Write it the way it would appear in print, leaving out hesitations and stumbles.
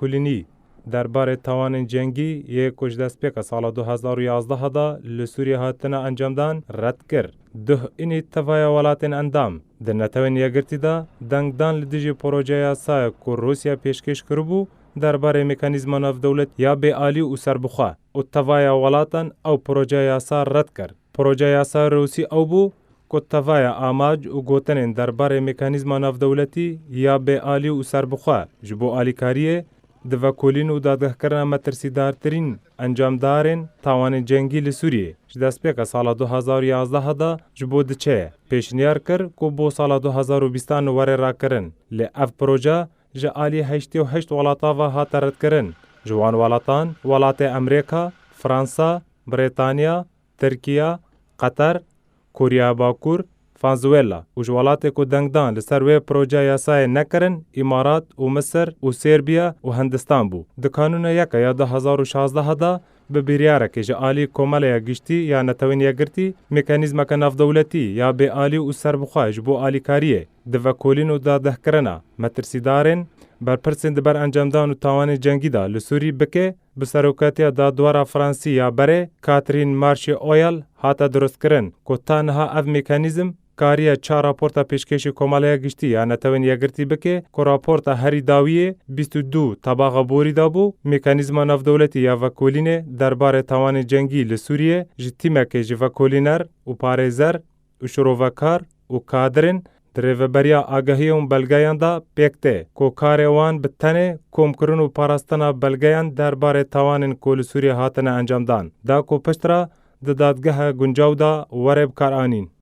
کلینی درباره توان جنگی یک دستپیک سال 2011 دا لسوریه هاتنا انجامدان رد کرد. ده اینی تفای ولاتن اندام در نتوان یگرتی دا دنگدان لدیجی پروژه یاسای که روسیا پیشکش کربو درباره مکانیزم ناف دولت یا به عالی و سربخوا و تفای ولاتن او پروژه یاسا رد کرد. پروژه یاسا روسی او بو که تفای آماج و گوتنین درباره مکانیزم ناف دولتی یا به عالی و سربخوا جبو عالی کاریه دوکولین و دادگاه کردن مترسیدارترین انجام دارن توان جنگی لسوریه. دستپیک سال 2011 دا جبو دچه پیشنیار کرد که بو سال 2020 نواره را کرن. لی اف پروژه جه آلی 88 ولاتا و هات رد کرن. جوان ولاتان ولات امریکا، فرانسا، بریتانیا، ترکیه، قطر، کوریا باکور، فانزویلا و جوالات کو دنگدان لسروی پروژه یاسای نکرن امارات و مصر و سربیا و هندستان بو. د قانون یک یا 2016 دا به بیریاره که جه آلی کوماله گشتی یا نتوین یگرتی مکانیزم کناف دولتی یا به آلی و سربخواج بو آلی کاریه دوکولین و داده کرنا مترسیدارن بر پرسند بر انجامدان و توان جنگی دا لسوری بکه بسروکاتی دادوارا فرانسی یا بره کاترین مارش اویل هاتا درست کرن که تانها اف مکانیزم کاریه چه راپورتا پیشکشی کوماله گشتی یا نتوین یگرتی بکه که راپورتا هری داویه 22 طباقه بوری دابو مکانیزم ناف دولتی یا وکولینه درباره توان جنگی لسوریه جتیمه که جه وکولینر و پارێزەر و شروڤەکار و کادرن درێڤەبەریya ئاگەهیە و بەلگەیان دا پێکتێ کۆ کارێ وان بتەنێ کۆمکردن و پاراستنا بەلگەیان دەربارەی تاوانên کۆ li Sûriyê hatine encamdan دا کۆ پشترا di dadgeha guncaw da were bikar anîn.